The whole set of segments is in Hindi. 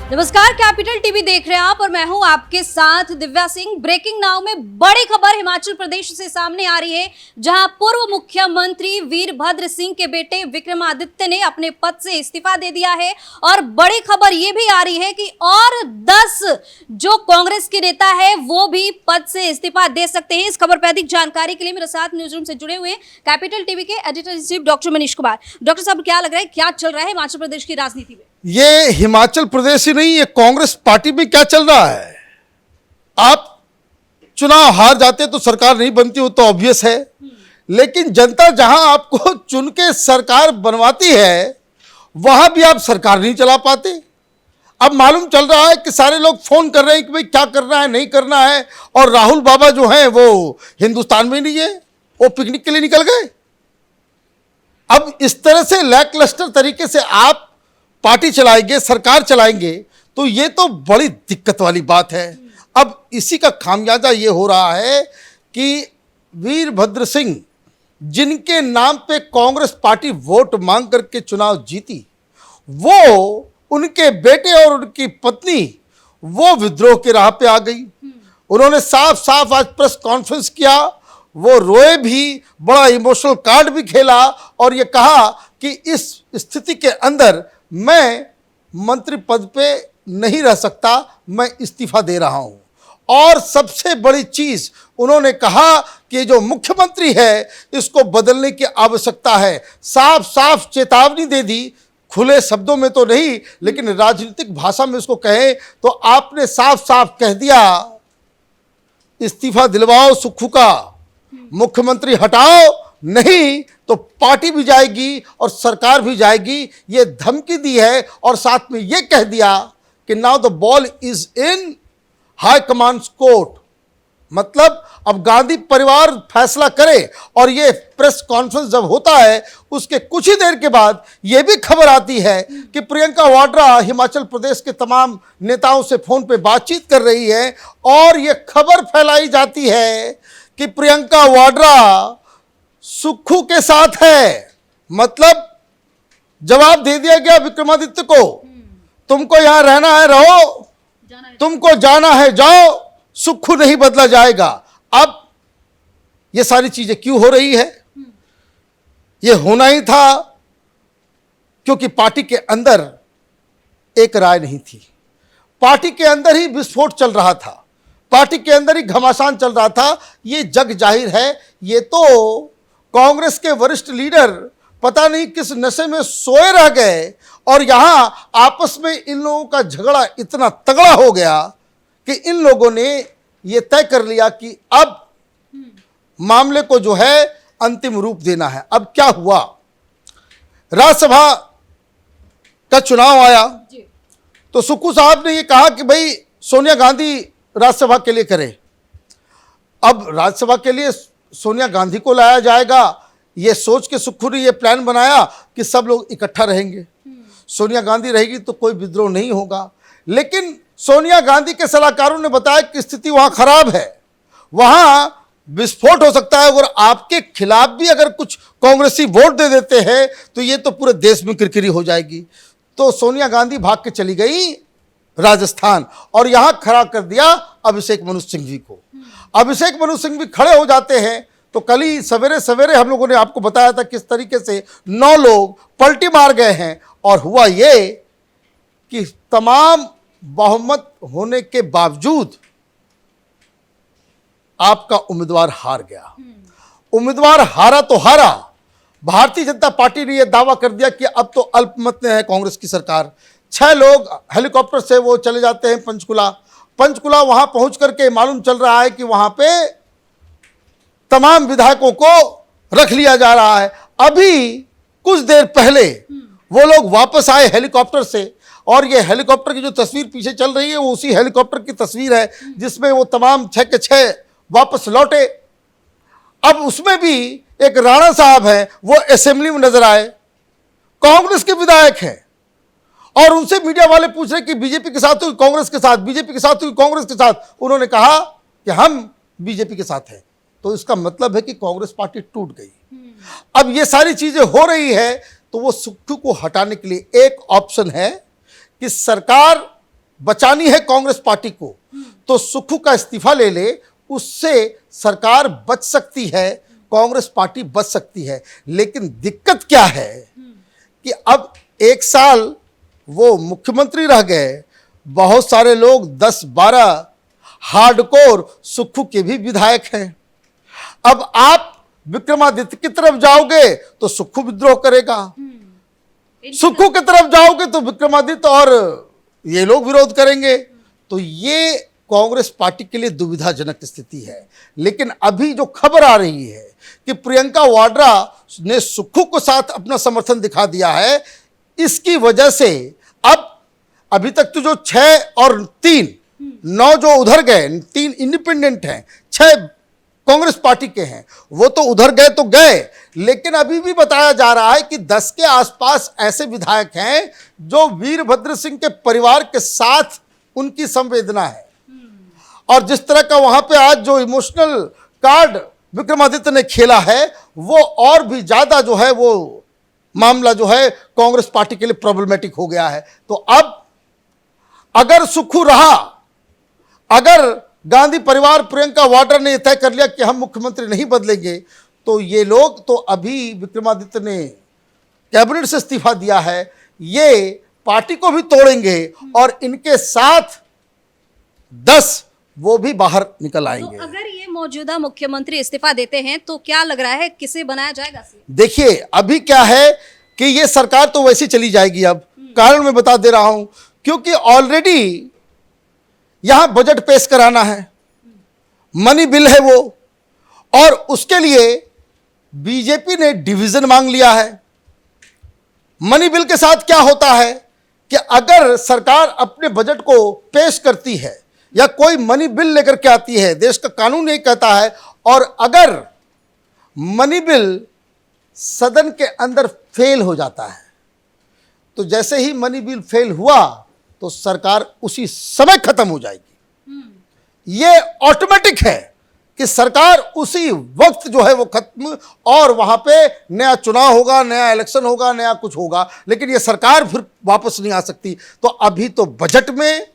नमस्कार, कैपिटल टीवी देख रहे हैं आप और मैं हूं आपके साथ दिव्या सिंह। ब्रेकिंग नाउ में बड़ी खबर हिमाचल प्रदेश से सामने आ रही है, जहां पूर्व मुख्यमंत्री वीरभद्र सिंह के बेटे विक्रमादित्य ने अपने पद से इस्तीफा दे दिया है। और बड़ी खबर यह भी आ रही है कि और 10 जो कांग्रेस के नेता है वो भी पद से इस्तीफा दे सकते हैं। इस खबर पर अधिक जानकारी के लिए मेरे साथ न्यूज रूम से जुड़े हुए हैं कैपिटल टीवी के editor in chief doctor Manish Kumar. Doctor साहब, क्या लग रहा है, क्या चल रहा है हिमाचल प्रदेश की राजनीति में? ये हिमाचल प्रदेश ही नहीं, ये कांग्रेस पार्टी में क्या चल रहा है। आप चुनाव हार जाते तो सरकार नहीं बनती, वो तो ऑब्वियस है, लेकिन जनता जहां आपको चुन के सरकार बनवाती है वहां भी आप सरकार नहीं चला पाते। अब मालूम चल रहा है कि सारे लोग फोन कर रहे हैं कि भाई क्या करना है, नहीं करना है, और राहुल बाबा जो हैं वो हिंदुस्तान में नहीं है, वो पिकनिक के लिए निकल गए। अब इस तरह से लैकलस्टर तरीके से आप पार्टी चलाएंगे, सरकार चलाएंगे, तो ये तो बड़ी दिक्कत वाली बात है। अब इसी का खामियाजा ये हो रहा है कि वीरभद्र सिंह, जिनके नाम पे कांग्रेस पार्टी वोट मांग करके चुनाव जीती, वो उनके बेटे और उनकी पत्नी वो विद्रोह के राह पे आ गई। उन्होंने साफ साफ आज प्रेस कॉन्फ्रेंस किया, वो रोए भी, बड़ा इमोशनल कार्ड भी खेला और ये कहा कि इस स्थिति के अंदर मैं मंत्री पद पे नहीं रह सकता, मैं इस्तीफा दे रहा हूं। और सबसे बड़ी चीज उन्होंने कहा कि जो मुख्यमंत्री है इसको बदलने की आवश्यकता है। साफ साफ चेतावनी दे दी, खुले शब्दों में तो नहीं लेकिन राजनीतिक भाषा में इसको कहें तो आपने साफ साफ कह दिया, इस्तीफा दिलवाओ सुक्खू का, मुख्यमंत्री हटाओ, नहीं तो पार्टी भी जाएगी और सरकार भी जाएगी, ये धमकी दी है। और साथ में ये कह दिया कि now the ball is in high command court, मतलब अब गांधी परिवार फैसला करे। और ये प्रेस कॉन्फ्रेंस जब होता है उसके कुछ ही देर के बाद ये भी खबर आती है कि प्रियंका वाड्रा हिमाचल प्रदेश के तमाम नेताओं से फोन पे बातचीत कर रही है और ये खबर फैलाई जाती है कि प्रियंका वाड्रा सुक्खू के साथ है। मतलब जवाब दे दिया गया विक्रमादित्य को, तुमको यहां रहना है रहो, तुमको जाना है जाओ, सुक्खू नहीं बदला जाएगा। अब ये सारी चीजें क्यों हो रही है? ये होना ही था क्योंकि पार्टी के अंदर एक राय नहीं थी, पार्टी के अंदर ही विस्फोट चल रहा था, पार्टी के अंदर ही घमासान चल रहा था। ये जग जाहिर है। ये तो कांग्रेस के वरिष्ठ लीडर पता नहीं किस नशे में सोए रह गए और यहां आपस में इन लोगों का झगड़ा इतना तगड़ा हो गया कि इन लोगों ने यह तय कर लिया कि अब मामले को जो है अंतिम रूप देना है। अब क्या हुआ, राज्यसभा का चुनाव आया तो सुक्खू साहब ने यह कहा कि भाई सोनिया गांधी राज्यसभा के लिए करें। अब राज्यसभा के लिए सोनिया गांधी को लाया जाएगा, ये सोच के सुक्खू ने ये प्लान बनाया कि सब लोग इकट्ठा रहेंगे, सोनिया गांधी रहेगी तो कोई विद्रोह नहीं होगा। लेकिन सोनिया गांधी के सलाहकारों ने बताया कि स्थिति वहां खराब है, वहां विस्फोट हो सकता है और आपके खिलाफ भी अगर कुछ कांग्रेसी वोट दे देते हैं तो ये तो पूरे देश में किरकिरी हो जाएगी। तो सोनिया गांधी भाग के चली गई राजस्थान और यहां खड़ा कर दिया अभिषेक मनु सिंघवी को। अभिषेक मनु सिंघवी खड़े हो जाते हैं तो कल ही सवेरे सवेरे हम लोगों ने आपको बताया था किस तरीके से 9 लोग पलटी मार गए हैं। और हुआ ये कि तमाम बहुमत होने के बावजूद आपका उम्मीदवार हार गया। उम्मीदवार हारा तो हारा, भारतीय जनता पार्टी ने यह दावा कर दिया कि अब तो अल्पमत में है कांग्रेस की सरकार। 6 लोग हेलीकॉप्टर से वो चले जाते हैं पंचकुला वहां पहुंच करके मालूम चल रहा है कि वहां पे तमाम विधायकों को रख लिया जा रहा है। अभी कुछ देर पहले वो लोग वापस आए हेलीकॉप्टर से और ये हेलीकॉप्टर की जो तस्वीर पीछे चल रही है वो उसी हेलीकॉप्टर की तस्वीर है जिसमें वो तमाम 6 के 6 वापस लौटे। अब उसमें भी एक राणा साहब हैं, वो असेंबली में नजर आए, कांग्रेस के विधायक हैं और उनसे मीडिया वाले पूछ रहे कि बीजेपी के साथ हो कि कांग्रेस के साथ, बीजेपी के साथ हो कि कांग्रेस के साथ। उन्होंने कहा कि हम बीजेपी के साथ हैं। तो इसका मतलब है कि कांग्रेस पार्टी टूट गई। अब ये सारी चीजें हो रही है तो वो सुक्खू को हटाने के लिए एक ऑप्शन है कि सरकार बचानी है कांग्रेस पार्टी को तो सुक्खू का इस्तीफा ले ले, उससे सरकार बच सकती है, कांग्रेस पार्टी बच सकती है। लेकिन दिक्कत क्या है कि अब 1 साल वो मुख्यमंत्री रह गए, बहुत सारे लोग 10-12 हार्डकोर सुक्खू के भी विधायक हैं। अब आप विक्रमादित्य की तरफ जाओगे तो सुक्खू विद्रोह करेगा, सुक्खू की तरफ जाओगे तो विक्रमादित्य और ये लोग विरोध करेंगे। तो ये कांग्रेस पार्टी के लिए दुविधाजनक स्थिति है। लेकिन अभी जो खबर आ रही है कि प्रियंका वाड्रा ने सुक्खू को साथ अपना समर्थन दिखा दिया है, इसकी वजह से अब अभी तक तो जो 6 और 3 9 जो उधर गए, 3 इंडिपेंडेंट हैं, 6 कांग्रेस पार्टी के हैं, वो तो उधर गए तो गए। लेकिन अभी भी बताया जा रहा है कि 10 के आसपास ऐसे विधायक हैं जो वीरभद्र सिंह के परिवार के साथ उनकी संवेदना है। और जिस तरह का वहां पे आज जो इमोशनल कार्ड विक्रमादित्य ने खेला है, वो और भी ज्यादा जो है वो मामला जो है कांग्रेस पार्टी के लिए प्रॉब्लमेटिक हो गया है। तो अब अगर सुक्खू रहा, अगर गांधी परिवार प्रियंका वाड्रा ने तय कर लिया कि हम मुख्यमंत्री नहीं बदलेंगे, तो ये लोग तो अभी विक्रमादित्य ने कैबिनेट से इस्तीफा दिया है, ये पार्टी को भी तोड़ेंगे और इनके साथ 10 वो भी बाहर निकल आएंगे। तो अगर ये मौजूदा मुख्यमंत्री इस्तीफा देते हैं तो क्या लग रहा है किसे बनाया जाएगा सीएम? देखिए अभी क्या है कि ये सरकार तो वैसी चली जाएगी। अब कारण मैं बता दे रहा हूं, क्योंकि ऑलरेडी यहां बजट पेश कराना है, मनी बिल है वो, और उसके लिए बीजेपी ने डिवीजन मांग लिया है। मनी बिल के साथ क्या होता है कि अगर सरकार अपने बजट को पेश करती है या कोई मनी बिल लेकर के आती है, देश का कानून ये कहता है, और अगर मनी बिल सदन के अंदर फेल हो जाता है, तो जैसे ही मनी बिल फेल हुआ तो सरकार उसी समय खत्म हो जाएगी। ये ऑटोमेटिक है कि सरकार उसी वक्त जो है वो खत्म, और वहां पे नया चुनाव होगा, नया इलेक्शन होगा, नया कुछ होगा, लेकिन ये सरकार फिर वापस नहीं आ सकती। तो अभी तो बजट में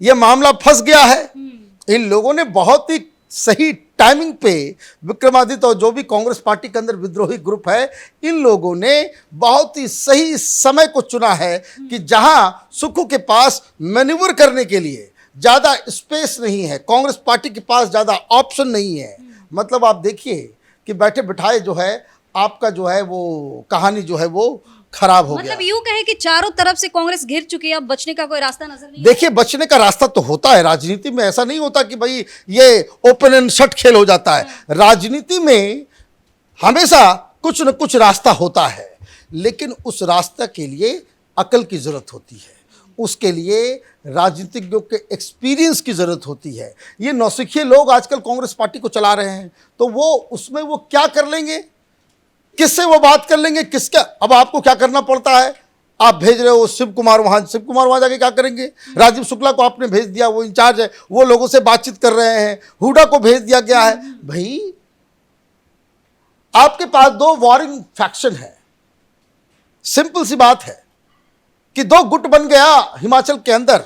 ये मामला फंस गया है। इन लोगों ने बहुत ही सही टाइमिंग पे विक्रमादित्य और जो भी कांग्रेस पार्टी के अंदर विद्रोही ग्रुप है, इन लोगों ने बहुत ही सही समय को चुना है कि जहां सुक्खू के पास मैन्यूवर करने के लिए ज्यादा स्पेस नहीं है, कांग्रेस पार्टी के पास ज्यादा ऑप्शन नहीं है। मतलब आप देखिए कि बैठे बिठाए जो है आपका जो है वो कहानी जो है वो खराब हो गया। मतलब यूं कहे कि चारों तरफ से कांग्रेस घिर चुकी है, अब बचने का कोई रास्ता नजर नहीं। देखिए बचने का रास्ता तो होता है, राजनीति में ऐसा नहीं होता कि भाई ये ओपन एंड शट खेल हो जाता है। राजनीति में हमेशा कुछ न कुछ रास्ता होता है, लेकिन उस रास्ता के लिए अकल की जरूरत होती है, उसके लिए राजनीतिज्ञों के एक्सपीरियंस की जरूरत होती है। ये नौसिखिए लोग आजकल कांग्रेस पार्टी को चला रहे हैं, तो वो उसमें वो क्या कर लेंगे, किससे वो बात कर लेंगे, किसका। अब आपको क्या करना पड़ता है, आप भेज रहे हो शिव कुमार वहां जाके क्या करेंगे। राजीव शुक्ला को आपने भेज दिया, वो इंचार्ज है, वो लोगों से बातचीत कर रहे हैं। हुडा को भेज दिया गया है। भाई आपके पास 2 वॉरिंग फैक्शन है। सिंपल सी बात है कि 2 गुट बन गया हिमाचल के अंदर,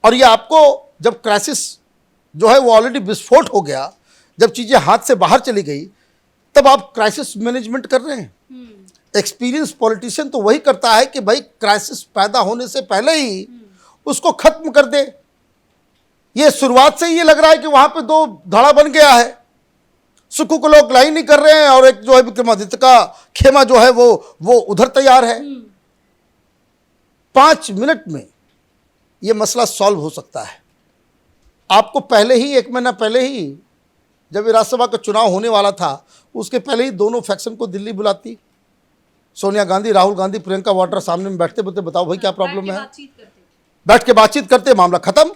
और ये आपको जब क्राइसिस जो है वो ऑलरेडी विस्फोट हो गया, जब चीजें हाथ से बाहर चली गई, तब आप क्राइसिस मैनेजमेंट कर रहे हैं। एक्सपीरियंस पॉलिटिशियन तो वही करता है कि भाई क्राइसिस पैदा होने से पहले ही उसको खत्म कर दे। ये शुरुआत से ही ये लग रहा है कि वहां पे 2 धड़ा बन गया है। सुक्खू को लोग लाइन नहीं कर रहे हैं, और एक जो है विक्रमादित्य का खेमा जो है वो उधर तैयार है। 5 मिनट में ये मसला सॉल्व हो सकता है। आपको पहले ही 1 महीना पहले ही जब राज्यसभा का चुनाव होने वाला था, उसके पहले ही दोनों फैक्शन को दिल्ली बुलाती, सोनिया गांधी, राहुल गांधी, प्रियंका वाड्रा सामने में बैठते बोलते बताओ भाई क्या प्रॉब्लम है, बैठ के बातचीत करते, मामला खत्म।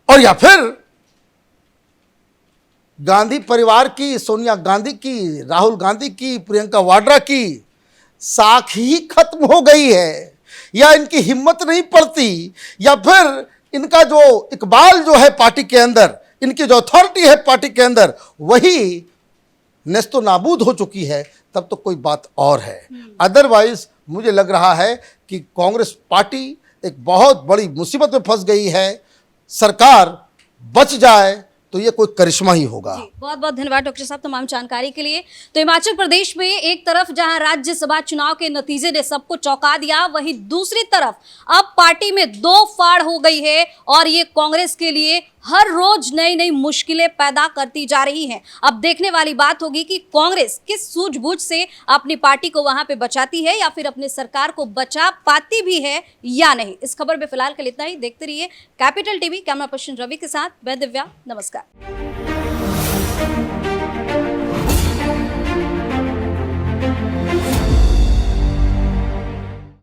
और या फिर गांधी परिवार की, सोनिया गांधी की, राहुल गांधी की, प्रियंका वाड्रा की साख ही खत्म हो गई है, या इनकी हिम्मत नहीं पड़ती, या फिर इनका जो इकबाल जो है पार्टी के अंदर, इनकी जो अथॉरिटी है पार्टी के अंदर, वही नेस्तो नाबूद हो चुकी है, तब तो कोई बात और है। अदरवाइज मुझे लग रहा है कि कांग्रेस पार्टी एक बहुत बड़ी मुसीबत में फंस गई है। सरकार बच जाए तो ये कोई करिश्मा ही होगा। बहुत बहुत धन्यवाद डॉक्टर साहब तमाम जानकारी के लिए। तो हिमाचल प्रदेश में एक तरफ जहां राज्यसभा चुनाव के नतीजे ने सबको चौंका दिया, वहीं दूसरी तरफ अब पार्टी में दो फाड़ हो गई है और ये कांग्रेस के लिए हर रोज नई नई मुश्किलें पैदा करती जा रही हैं। अब देखने वाली बात होगी कि कांग्रेस किस सूझबूझ से अपनी पार्टी को वहां पे बचाती है या फिर अपनी सरकार को बचा पाती भी है या नहीं। इस खबर में फिलहाल के लिए इतना ही। देखते रहिए capital TV. Camera person Ravi के साथ मैं दिव्या। नमस्कार।